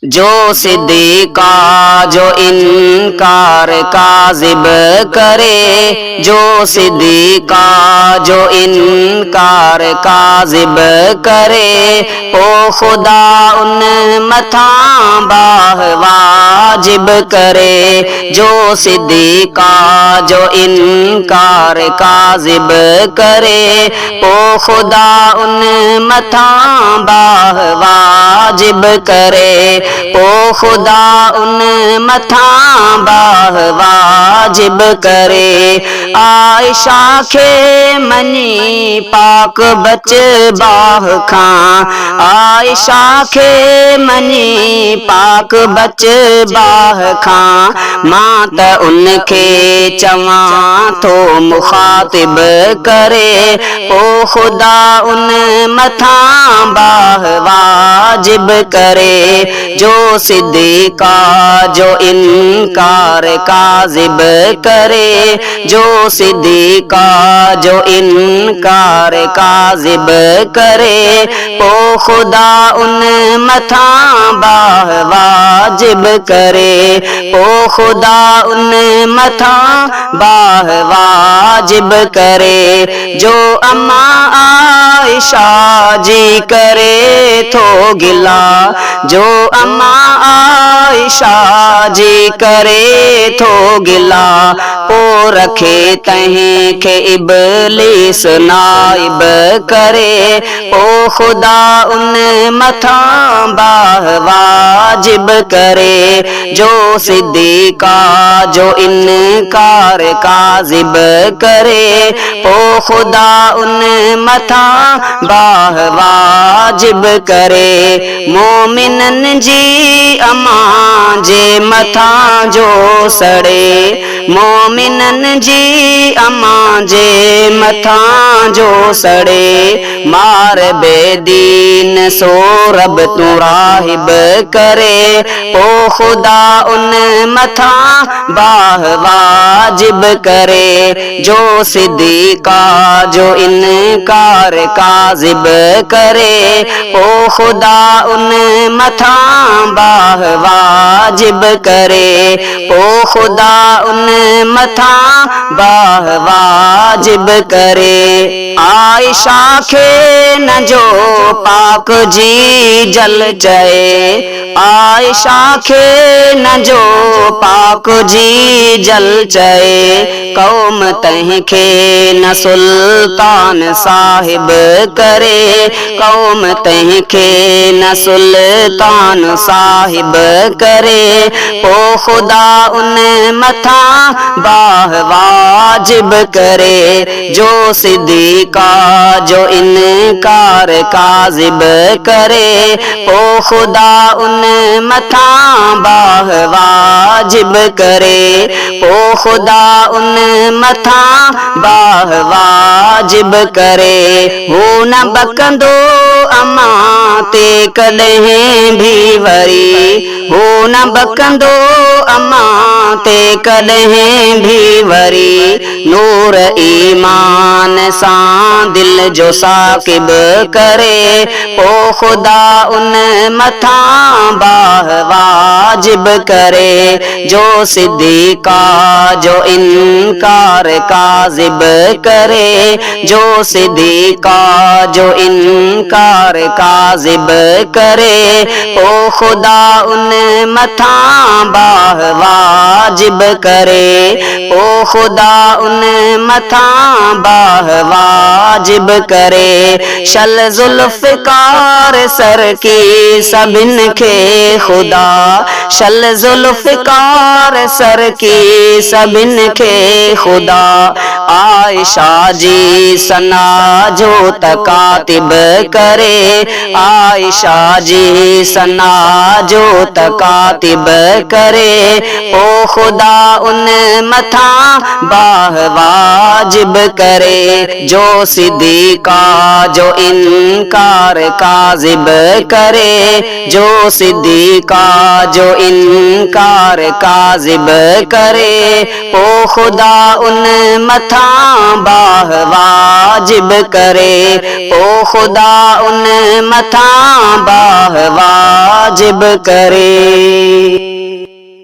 जो सिद्दीका जो इनकार काज़िब करे, जो सिद्दीका जो इनकार काज़िब करे, ओ खुदा उन मथा बाह वाजिब करे। जो सिद्दीका जो इनकार काज़िब करे, ओ खुदा उन मथा बाह वाजिब करे। ओ खुदा उन मथा बाह वाजिब करे। आयशा खे मनी पाक बच बाह खां, आयशा खे मनी पाक बच बाह खां, मां त उनखे चवां थो मुखातिब करे, ओ खुदा उन मथा बाह वाजिब करे। जो सिद्दीका जो इनकार काज़िब करे, जो सिद्दीका जो इनकार काज़िब करे, ओ खुदा उन मथा बाह वाजिब करे, ओ खुदा उन मथा बाह वाजिब करे। जो अम्मा आयशा जी करे थो गिला, जो अम्मा आयशा जी करे थो गिला, ओ रखे तहीं खे इब्लीस नाइब करे, ओ खुदा उन मथा बाह वाजिब करे। जो सिद्दीका जो इनकार काज़िब करे, ओ खुदा उन मथा बाह वाजिब करे। मोमिनन जी अम्मा जे मथा जो सड़े, मोमिनन जी अम्मा जे मथा जो सड़े, मार बेदीन सो रब तू राहिब करे, ओ खुदा उन मथा बाह वाजिब करे। जो सिद्दीका जो इनकार काज़िब करे, ओ खुदा उन मथा बाह वाजिब करे, ओ खुदा उन मथा बाह वाजिब करे। आयशा खे न जो पाक जी जल चए, आयशा खे न जो पाक जी जल चए, कौम तंहिंखे न सुल्तान साहिब करे, कौम तंहिंखे न सुल्तान साहिब करे, ओ खुदा उन मथा बाह वाजिब करे। जो सिद्दीका जो इनकार काज़िब करे, ओ खुदा उन मथा बाह वाजिब करे, ओ खुदा उन मथा बाह वाजिब करे। हू न बकंदो अम्मा ते कॾहिं भी वरी, हू न बकंदो अम्मा ते कॾहिं भी वरी, नूर ईमान सां दिल जो साकिब करे, ओ खुदा उन मथा बाह वाजिब करे। जो सिद्दीका जो इनकार काज़िब करे, जो सिद्दीका जो इनकार काज़िब करे, ओ खुदा उन मथा बाह वाजिब करे, ओ खुदा उन मथा बाह वाजिब करे। शल जुल्फ़िकार सर की सभिन खे खुदा, शल जुल्फ़िकार सर की सभिन खे खुदा, आयशा जी सना जो तकातिब करे, आयशा जी सना जो तकातिब करे, ओ खुदा उन मथा बाह वाजिब करे। जो सिद्दीका जो इनकार काज़िब करे, जो सिद्दीका जो इनकार काज़िब करे, ओ खुदा उन मथा बाह वाजिब करे, ओ खुदा उन मथा बाह वाजिब करे।